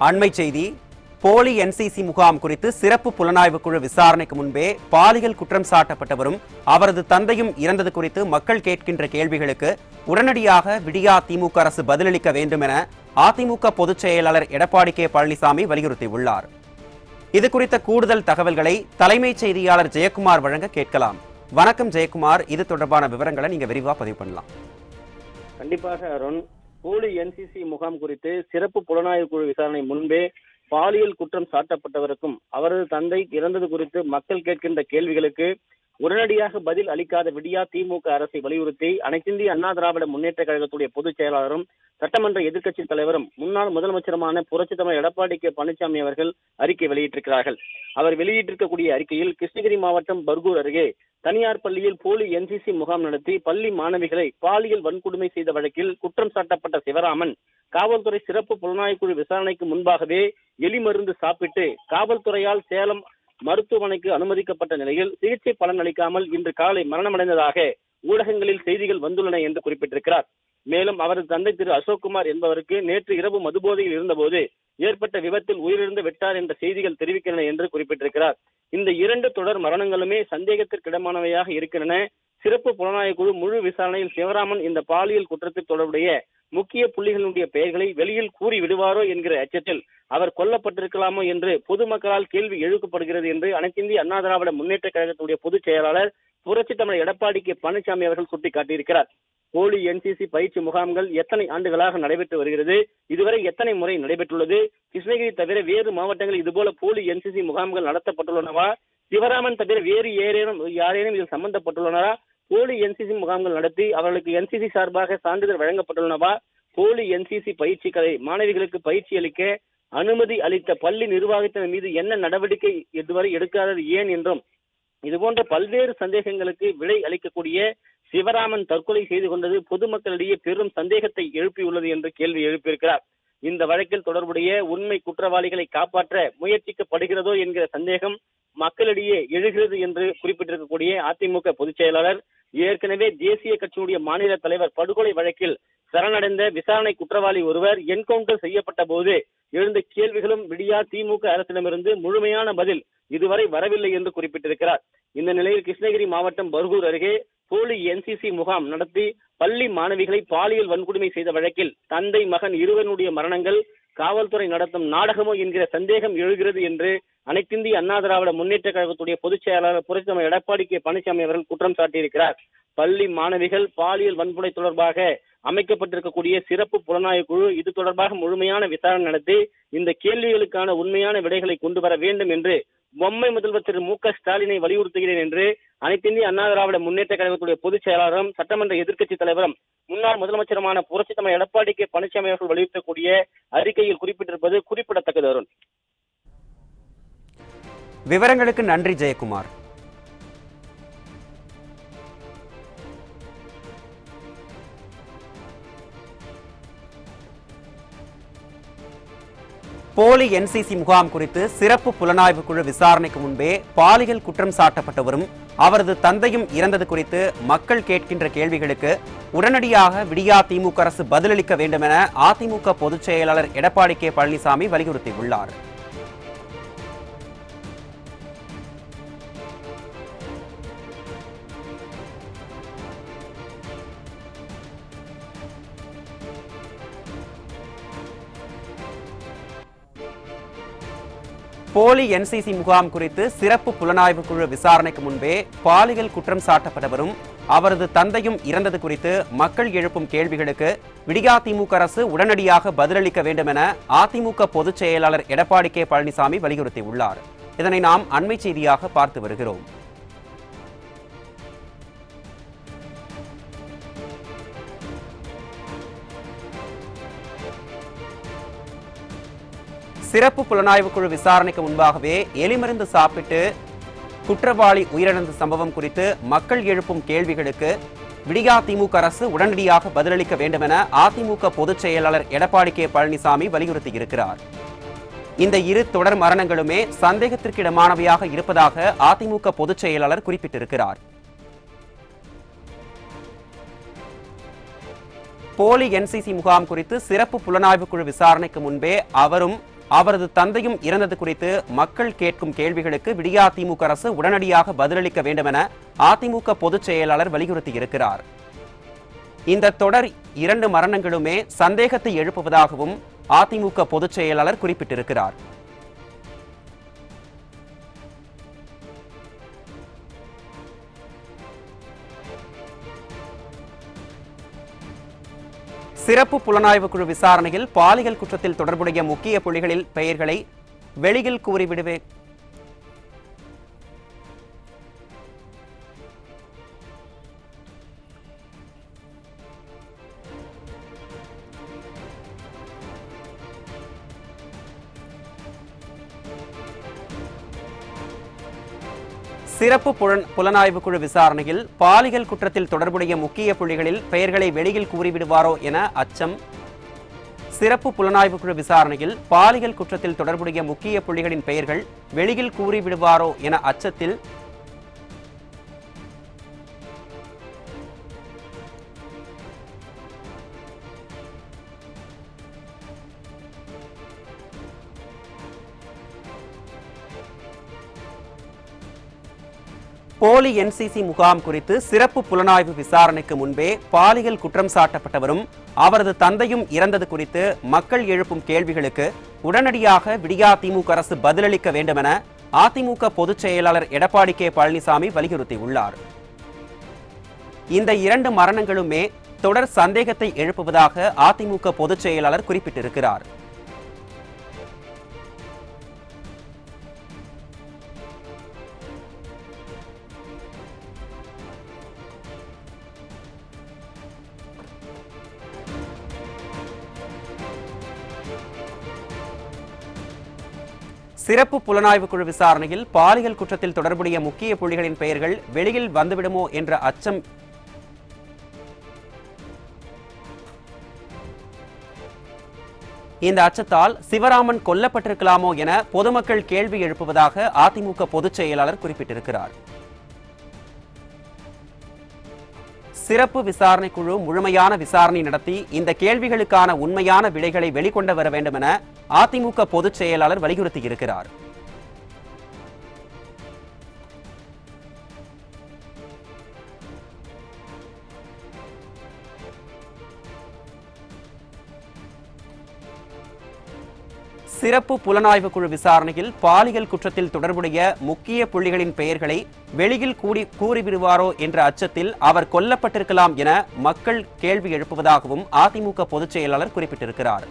அண்மை செய்தி. போலி என்சிசி முகாம் குறித்து சிறப்பு புலனாய்வு குழு விசாரணைக்கு முன்பே பாலியல் குற்றம் சாட்டப்பட்டவரும் அவரது தந்தையும் இறந்தது குறித்து மக்கள் கேட்கின்ற கேள்விகளுக்கு உடனடியாக விடியா திமுக அரசு பதிலளிக்க வேண்டும் என அதிமுக பொதுச் செயலாளர் எடப்பாடி கே பழனிசாமி வலியுறுத்தியுள்ளார். இது குறித்த கூடுதல் தகவல்களை தலைமைச் செய்தியாளர் ஜெயக்குமார் வழங்க கேட்கலாம். வணக்கம் ஜெயக்குமார், இது தொடர்பான விவரங்களை நீங்க விரிவா பதிவு பண்ணலாம். கண்டிப்பாக அருண், போலி என்சிசி முகாம் குறித்து சிறப்பு புலனாய்வு குழு விசாரணை முன்பே பாலியல் குற்றம் சாட்டப்பட்டவருக்கும் அவரது தந்தை இறந்தது குறித்து மக்கள் கேட்கின்ற கேள்விகளுக்கு உடனடியாக பதில் அளிக்காத விடியா திமுக அரசை வலியுறுத்தி அனைத்திந்திய அண்ணா திராவிட முன்னேற்ற கழகத்துடைய பொதுச் செயலாளரும் சட்டமன்ற எதிர்க்கட்சி தலைவரும் முன்னாள் முதலமைச்சருமான புரட்சித் தலைவர் எடப்பாடி கே பழனிசாமி அவர்கள் அறிக்கை வெளியிட்டிருக்கிறார்கள். அவர் வெளியிட்டிருக்கக்கூடிய அறிக்கையில் கிருஷ்ணகிரி மாவட்டம் பர்கூர் அருகே தனியார் பள்ளியில் போலி என்சிசி முகாம் நடத்தி பள்ளி மாணவிகளை பாலியல் வன்கொடுமை செய்த வழக்கில் குற்றம் சாட்டப்பட்ட சிவராமன் காவல்துறை சிறப்பு புலனாய்வு குழு விசாரணைக்கு முன்பாகவே எலி மருந்து சாப்பிட்டு காவல்துறையால் சேலம் மருத்துவமனைக்கு அனுமதிக்கப்பட்ட நிலையில் சிகிச்சை பலன் அளிக்காமல் இன்று காலை மரணமடைந்ததாக ஊடகங்களில் செய்திகள் வந்துள்ளன என்று குறிப்பிட்டிருக்கிறார். மேலும் அவரது தந்தை திரு அசோக்குமார் என்பவருக்கு நேற்று இரவு மதுபோதையில் இருந்தபோது ஏற்பட்ட விபத்தில் உயிரிழந்து விட்டார் என்ற செய்திகள் தெரிவிக்கின்றன என்று குறிப்பிட்டிருக்கிறார். இந்த இரண்டு தொடர் மரணங்களுமே சந்தேகத்திற்கிடமானவையாக இருக்கின்றன. சிறப்பு புலனாய்வு குழு முழு விசாரணையில் சிவராமன் இந்த பாலியல் குற்றத்தில் தொடர்புடைய முக்கிய புள்ளிகளுடைய பெயர்களை வெளியில் கூறி விடுவாரோ என்கிற அச்சத்தில் அவர் கொல்லப்பட்டிருக்கலாமோ என்று பொதுமக்களால் கேள்வி எழுப்பப்படுகிறது என்று அனைத்திந்திய அண்ணா திராவிட முன்னேற்ற கழகத்துடைய பொதுச் செயலாளர் புரட்சித் தலைவர் எடப்பாடி கே பழனிசாமி அவர்கள் சுட்டிக்காட்டியிருக்கிறார். போலி என்சிசி பயிற்சி முகாம்கள் எத்தனை ஆண்டுகளாக நடைபெற்று வருகிறது, இதுவரை எத்தனை முறை நடைபெற்றுள்ளது, கிருஷ்ணகிரி தவிர வேறு மாவட்டங்களில் இதுபோல போலி என்சிசி முகாம்கள் நடத்தப்பட்டுள்ளனவா, சிவராமன் தவிர வேறு யாரேனும் இதில் சம்பந்தப்பட்டுள்ளனரா, போலி என்சிசி முகாம்கள் நடத்தி அவர்களுக்கு என்சிசி சார்பாக சான்றிதழ் வழங்கப்பட்டுள்ளனவா, போலி என்சிசி பயிற்சிகளை மாணவிகளுக்கு பயிற்சி அளிக்க அனுமதி அளித்த பள்ளி நிர்வாகத்தினர் மீது என்ன நடவடிக்கை இதுவரை எடுக்காதது ஏன் என்றும் இதுபோன்ற பல்வேறு சந்தேகங்களுக்கு விடை அளிக்கக்கூடிய சிவராமன் தற்கொலை செய்து கொண்டது பொதுமக்களிடையே பெரும் சந்தேகத்தை எழுப்பியுள்ளது என்று கேள்வி எழுப்பியிருக்கிறார். இந்த வழக்கில் தொடர்புடைய உண்மை குற்றவாளிகளை காப்பாற்ற முயற்சிக்கப்படுகிறதோ என்கிற சந்தேகம் மக்களிடையே எழுகிறது என்று குறிப்பிட்டிருக்கக்கூடிய அதிமுக பொதுச் செயலாளர் ஏற்கனவே தேசிய கட்சியுடைய மாநில தலைவர் படுகொலை வழக்கில் சரணடைந்த விசாரணை குற்றவாளி ஒருவர் என்கவுண்டர் செய்யப்பட்ட போது எழுந்த கேள்விகளும் விடியா திமுக அரசிடமிருந்து முழுமையான பதில் இதுவரை வரவில்லை என்று குறிப்பிட்டிருக்கிறார். இந்த நிலையில் கிருஷ்ணகிரி மாவட்டம் பர்கூர் அருகே போலி என்சிசி முகாம் நடத்தி பள்ளி மாணவிகளை பாலியல் வன்கொடுமை செய்த வழக்கில் தந்தை மகன் இருவருடைய மரணங்கள் காவல்துறை நடத்தும் நாடகமோ என்கிற சந்தேகம் எழுகிறது என்று அனைத்திந்திய அண்ணா திராவிட முன்னேற்ற கழகத்துடைய பொதுச் செயலாளர் புரட்சித் தலைவர் எடப்பாடி கே பழனிசாமி அவர்கள் குற்றம் சாட்டியிருக்கிறார். பள்ளி மாணவிகள் பாலியல் வன்கொடுமை தொடர்பாக அமைக்கப்பட்டிருக்கக்கூடிய சிறப்பு புலனாய்வு குழு இது தொடர்பாக முழுமையான விசாரணை நடத்தி இந்த கேள்விகளுக்கான உண்மையான விடைகளை கொண்டு வர வேண்டும் என்று பொம்மை முதல்வர் திரு மு.க. ஸ்டாலினை வலியுறுத்துகிறேன் என்று அனைத்திந்திய அண்ணா திராவிட முன்னேற்ற கழகத்துடைய பொதுச் செயலாளரும் சட்டமன்ற எதிர்க்கட்சி தலைவரும் முன்னாள் முதலமைச்சருமான புரட்சித் தலைவர் எடப்பாடி கே பழனிசாமி அவர்கள் வலியுறுத்தக்கூடிய அறிக்கையில் குறிப்பிட்டிருப்பது குறிப்பிடத்தக்கது. அருண், விவரங்களுக்கு நன்றி ஜெயக்குமார். போலி என்சிசி முகாம் குறித்து சிறப்பு புலனாய்வு குழு விசாரணைக்கு முன்பே பாலியல் குற்றம் சாட்டப்பட்டவரும் அவரது தந்தையும் இறந்தது குறித்து மக்கள் கேட்கின்ற கேள்விகளுக்கு உடனடியாக விடியா திமுக அரசு பதிலளிக்க வேண்டும் என அதிமுக பொதுச் செயலாளர் எடப்பாடி கே பழனிசாமி வலியுறுத்தியுள்ளார். போலி என்சிசி முகாம் குறித்து சிறப்பு புலனாய்வு குழு விசாரணைக்கு முன்பே பாலியல் குற்றம் சாட்டப்பட்டவரும் அவரது தந்தையும் இறந்தது குறித்து மக்கள் எழுப்பும் கேள்விகளுக்கு விடியா திமுக அரசு உடனடியாக பதிலளிக்க வேண்டும் என அதிமுக பொதுச் செயலாளர் எடப்பாடி கே பழனிசாமி வலியுறுத்தியுள்ளார். இதனை நாம் அண்மை செய்தியாக பார்த்து வருகிறோம். சிறப்பு புலனாய்வு குழு விசாரணைக்கு முன்பாகவே எலிமருந்து சாப்பிட்டு குற்றவாளி உயிரிழந்த சம்பவம் குறித்து மக்கள் எழுப்பும் கேள்விகளுக்கு விடியா திமுக அரசு உடனடியாக பதிலளிக்க வேண்டும் என அதிமுக பொதுச் செயலாளர் எடப்பாடி கே பழனிசாமி வலியுறுத்தியிருக்கிறார். இந்த இரு தொடர் மரணங்களுமே சந்தேகத்திற்கிடமானவையாக இருப்பதாக அதிமுக பொதுச் செயலாளர் குறிப்பிட்டிருக்கிறார். போலி என்சிசி முகாம் குறித்து சிறப்பு புலனாய்வு குழு விசாரணைக்கு முன்பே அவரும் அவரது தந்தையும் இறந்தது குறித்து மக்கள் கேட்கும் கேள்விகளுக்கு விடியா திமுக அரசு உடனடியாக பதிலளிக்க வேண்டும் என அதிமுக பொதுச் செயலாளர் வலியுறுத்தியிருக்கிறார். இந்த தொடர் 2 மரணங்களுமே சந்தேகத்தை எழுப்புவதாகவும் அதிமுக பொதுச் செயலாளர் குறிப்பிட்டிருக்கிறார். சிறப்பு புலனாய்வு குழு விசாரணையில் பாலியல் குற்றத்தில் தொடர்புடைய முக்கிய புள்ளிகளில் பெயர்களை வெளியில் கூறிவிடுவே சிறப்பு புலனாய்வு குழு விசாரணையில் பாலியல் குற்றத்தில் தொடர்புடைய முக்கிய புள்ளிகளில் பெயர்களை வெளியில் கூறிவிடுவாரோ என அச்சம். சிறப்பு புலனாய்வு குழு விசாரணையில் பாலியல் குற்றத்தில் தொடர்புடைய முக்கிய புள்ளிகளின் பெயர்கள் வெளியில் கூறிவிடுவாரோ என அச்சத்தில் போலி என்சிசி முகாம் குறித்து சிறப்பு புலனாய்வு விசாரணைக்கு முன்பே பாலியல் குற்றம் சாட்டப்பட்டவரும் அவரது தந்தையும் இறந்தது குறித்து மக்கள் எழுப்பும் கேள்விகளுக்கு உடனடியாக விடியா திமுக அரசு பதிலளிக்க வேண்டும் என அதிமுக பொதுச் செயலாளர் எடப்பாடி கே பழனிசாமி வலியுறுத்தியுள்ளார். இந்த 2 மரணங்களுமே தொடர் சந்தேகத்தை எழுப்புவதாக அதிமுக பொதுச் செயலாளர் குறிப்பிட்டிருக்கிறார். சிறப்பு புலனாய்வு குழு விசாரணையில் பாலியல் குற்றத்தில் தொடர்புடைய முக்கிய புள்ளிகளின் பெயர்கள் வெளியில் வந்துவிடுமோ என்ற அச்சம் இந்த அச்சத்தால் சிவராமன் கொல்லப்பட்டிருக்கலாமோ என பொதுமக்கள் கேள்வி எழுப்புவதாக அதிமுக பொதுச் செயலாளர் குறிப்பிட்டிருக்கிறார். சிறப்பு விசாரணை குழு முழுமையான விசாரணை நடத்தி இந்த கேள்விகளுக்கான உண்மையான விடைகளை வெளிக்கொண்டு வர வேண்டும் என அதிமுக பொதுச் செயலாளர் வலியுறுத்தியிருக்கிறார். சிறப்பு புலனாய்வு குழு விசாரணையில் பாலியல் குற்றத்தில் தொடர்புடைய முக்கிய புள்ளிகளின் பெயர்களை வெளியில் கூறிவிடுவாரோ என்ற அச்சத்தில் அவர் கொல்லப்பட்டிருக்கலாம் என மக்கள் கேள்வி எழுப்புவதாகவும் அதிமுக பொதுச் செயலாளர் குறிப்பிட்டிருக்கிறார்.